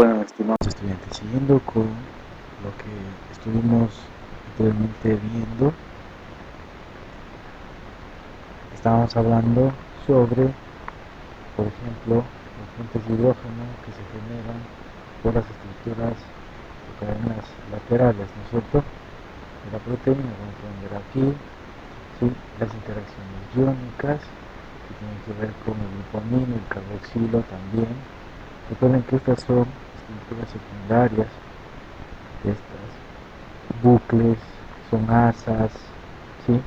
Bueno, estimados estudiantes, siguiendo con lo que estuvimos anteriormente viendo, estábamos hablando sobre, por ejemplo, las fuentes de hidrógeno que se generan por las estructuras o cadenas laterales, ¿no es cierto?, de la proteína, como pueden ver aquí, ¿sí? Las interacciones iónicas, que tienen que ver con el glutamino y el carboxilo también. Recuerden que estas son estructuras secundarias de estas bucles, son asas, ¿sí?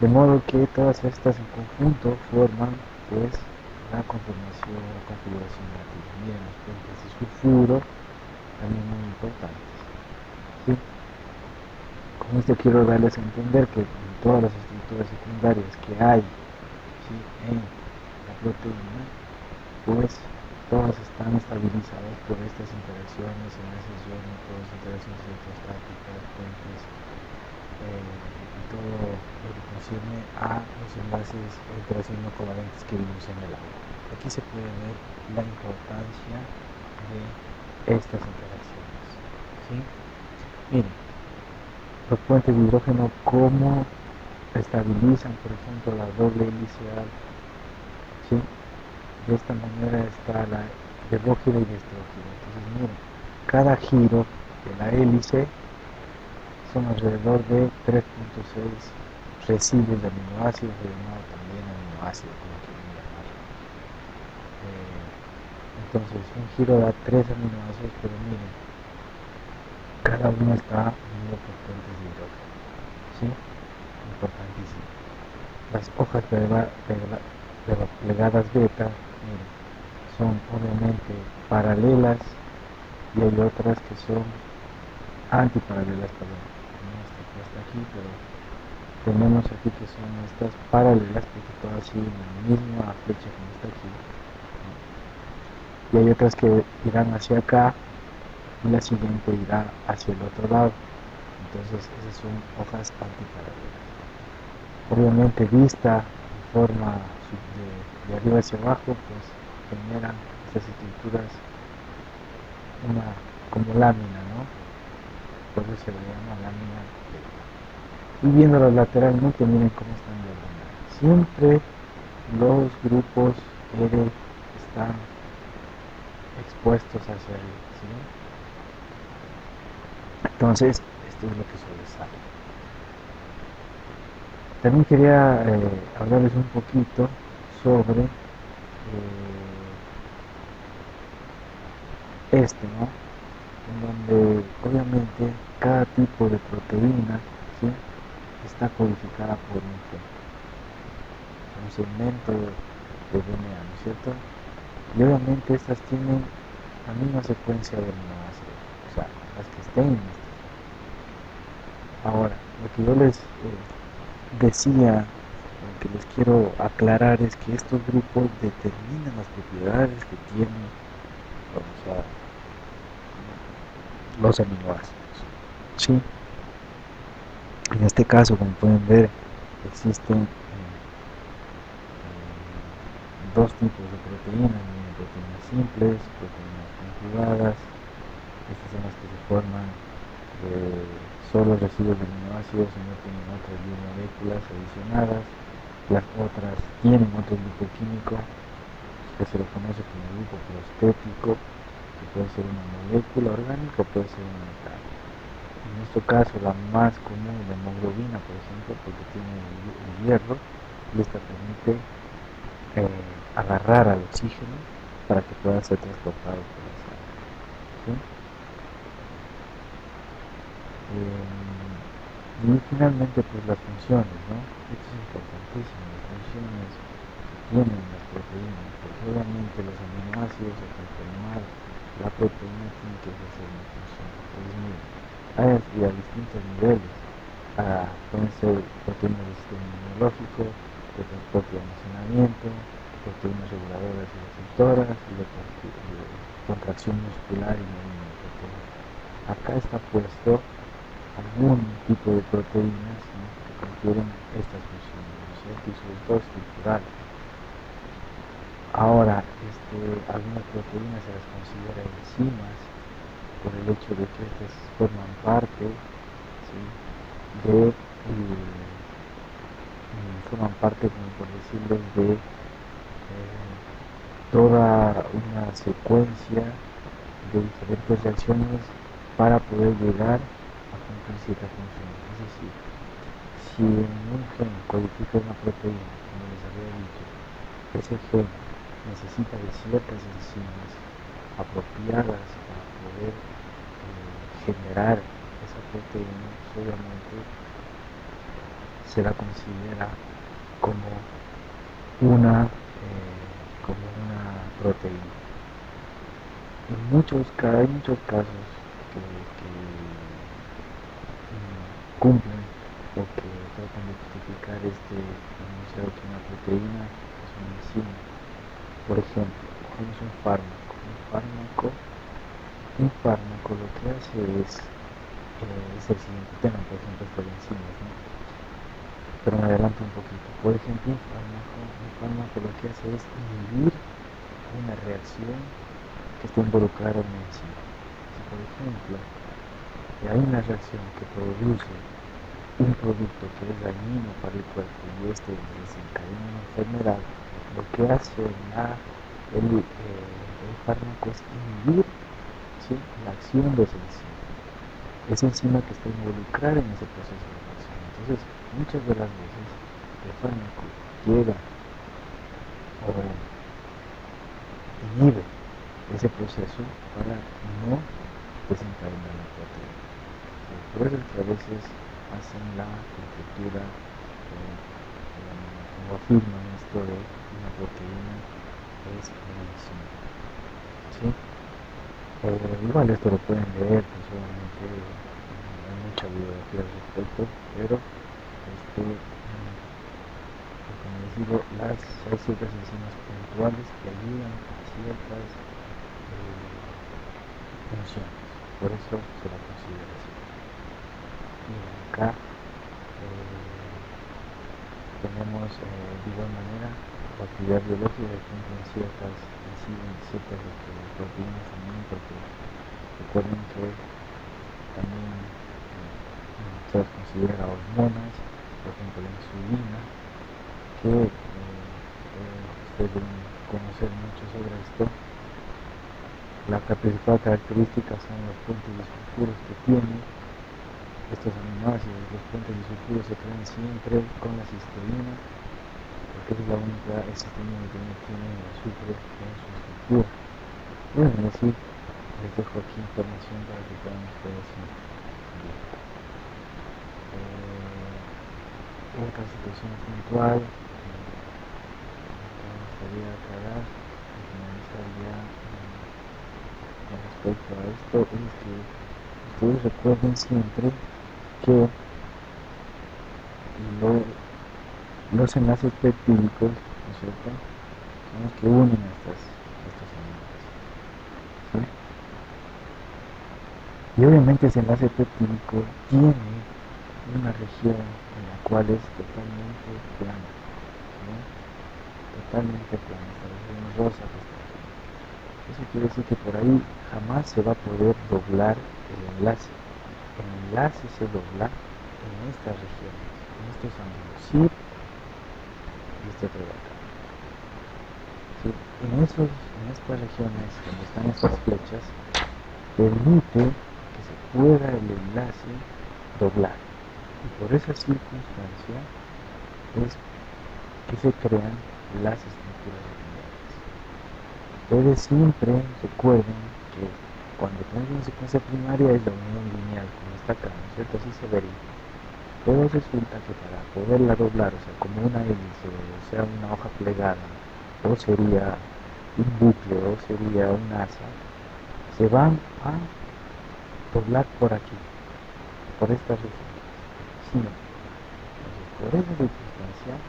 De modo que todas estas en conjunto forman pues la conformación, la configuración láctea. Miren, los puentes de sulfuro también muy importantes, ¿sí? Con esto quiero darles a entender que en todas las estructuras secundarias que hay, ¿sí?, en la proteína, pues todas están estabilizadas por estas interacciones, enlaces iónicos, interacciones electrostáticas, puentes, y todo lo que concierne a los enlaces o interacciones no covalentes que vimos en el agua. Aquí se puede ver la importancia de estas interacciones, ¿sí? Miren, los puentes de hidrógeno, cómo estabilizan, por ejemplo, la doble hélice alfa, ¿sí? De esta manera está la de Rögida y de estrógida. Entonces, miren, cada giro de la hélice son alrededor de 3.6 residuos de aminoácidos, o llamado también aminoácido, como quieren llamar. Entonces, un giro da 3 aminoácidos, pero miren, cada uno está unido por puentes de hidrógeno, ¿sí? Importantísimo. Las hojas plegadas beta, miren, son obviamente paralelas y hay otras que son antiparalelas, perdón, no está puesta aquí, pero tenemos aquí que son estas paralelas porque todas siguen la misma flecha como está aquí, ¿no? Y hay otras que irán hacia acá y la siguiente irá hacia el otro lado. Entonces esas son hojas antiparalelas. Obviamente vista en forma de arriba hacia abajo, pues generan estas estructuras una como lámina, ¿no? Por eso se le llama lámina recta. Y viéndolas lateralmente, miren cómo están diagonales. Siempre los grupos R están expuestos hacia arriba, ¿sí? Entonces, esto es lo que sobresale. También quería hablarles un poquito sobre ¿no? En donde obviamente cada tipo de proteína, ¿sí?, está codificada por un segmento de DNA, ¿no es cierto? Y obviamente estas tienen la misma secuencia de aminoácidos, o sea, las que estén en este. Ahora, lo que yo les decía, lo que les quiero aclarar es que estos grupos determinan las propiedades que tienen, o sea, los aminoácidos, ¿sí? En este caso, como pueden ver, existen dos tipos de proteínas, proteínas simples, proteínas conjugadas. Estas son las que se forman solo residuos de aminoácidos y no tienen otras biomoléculas adicionadas. Las otras tienen otro grupo químico que se le conoce como grupo prostético, que puede ser una molécula orgánica o puede ser un metal. En este caso, la más común es la hemoglobina, por ejemplo, porque tiene el hierro y esta permite agarrar al oxígeno para que pueda ser transportado por la sangre, ¿sí? Y finalmente, pues las funciones, ¿no? Esto es importantísimo, las funciones que tienen las proteínas, porque obviamente los aminoácidos al conformar la proteína tienen que ejercer una función. Entonces, miren, hay a distintos niveles. Pueden ser proteínas del sistema inmunológico, de transporte y almacenamiento, proteínas reguladoras y receptoras, y de contracción muscular y movimiento. Entonces, acá está puesto algún tipo de proteínas, ¿no?, que confieren estas funciones, ¿no es cierto?, y sobre todo estructurales. Ahora, algunas proteínas se las considera enzimas por el hecho de que estas forman parte, ¿sí? de forman parte, como por decirlo, de toda una secuencia de diferentes reacciones para poder llegar a cumplir cierta función. Es decir, si un gen codifica una proteína, como les había dicho, ese gen necesita de ciertas enzimas apropiadas para poder generar esa proteína, obviamente se la considera como como una proteína. Hay muchos casos que cumplen o que tratan de justificar este enunciado que una proteína es una enzima. Por ejemplo, cogemos un fármaco. Un fármaco lo que hace es el siguiente tema, por ejemplo, esto de enzimas, ¿no? Pero me adelanto un poquito. Por ejemplo, un fármaco lo que hace es inhibir una reacción que está involucrada en una enzima. Si, por ejemplo, hay una reacción que produce un producto que es dañino para el cuerpo y este desencadena una enfermedad, lo que hace el fármaco es inhibir, ¿sí?, la acción de esa enzima que está involucrada en ese proceso de reacción. Entonces, muchas de las veces el fármaco llega o inhibe ese proceso para no desencadenar la proteína. Por eso es que a veces hacen la conjetura o afirman esto de una proteína es una enzima, ¿sí? Igual esto lo pueden leer, pues obviamente hay mucha bibliografía al respecto, pero como les digo, hay ciertas enzimas puntuales que ayudan a ciertas funciones, por eso se la considera así. Y acá tenemos de igual manera la actividad biológica que cumplen ciertas proteínas también, porque recuerden que también se las considera hormonas, por ejemplo la insulina, que ustedes deben conocer mucho sobre esto. La principal característica son los puentes disulfuros que tiene estos aminoácidos. Los puentes disulfuros se crean siempre con la cisteína, porque es la única cisteína que no tiene azufre en su estructura. Bueno, así les dejo aquí información para que puedan ustedes ver. Otra situación puntual que me gustaría aclarar y finalizar ya con respecto a esto es que ustedes recuerden siempre que los enlaces peptídicos, ¿no es cierto?, son los que unen estos aminoácidos, ¿sí? Y obviamente ese enlace peptídico tiene una región en la cual es totalmente plana, ¿no? Totalmente plana, esta región rosa que está aquí. Eso quiere decir que por ahí jamás se va a poder doblar el enlace. El enlace se dobla en estas regiones, en estos ángulos, ¿sí? Y este otro de acá. ¿Sí? En estas regiones donde están estas flechas, permite que se pueda el enlace doblar. Y por esa circunstancia es que se crean las estructuras secundarias. Ustedes siempre recuerden que cuando tenemos una secuencia primaria es la unión lineal, como está acá, ¿no es cierto? Así se vería. Pero resulta que para poderla doblar, o sea, como una hélice, o sea, una hoja plegada, o sería un bucle, o sería un asa, se van a doblar por aquí, por esta región. Sí, entonces, por esa circunstancia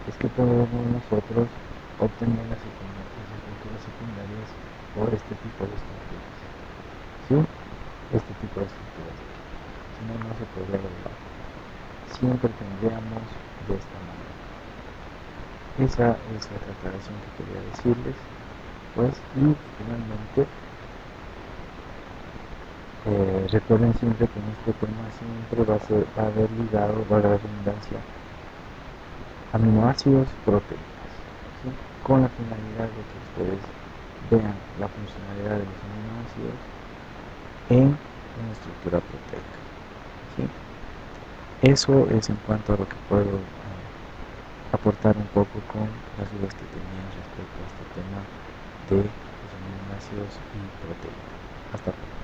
es que podemos nosotros obtener las estructuras secundarias por este tipo de estructuras. ¿Sí? Este tipo de estructuras. Si no, no se podría doblar. Siempre tendríamos de esta manera. Esa es la aclaración que quería decirles, pues, y finalmente recuerden siempre que en este tema siempre va a haber ligado, valga la redundancia, aminoácidos, proteínas, ¿sí? Con la finalidad de que ustedes vean la funcionalidad de los aminoácidos en una estructura proteica, ¿sí? Eso es en cuanto a lo que puedo aportar un poco con las dudas que tenían respecto a este tema de los aminoácidos y proteínas. Hasta pronto.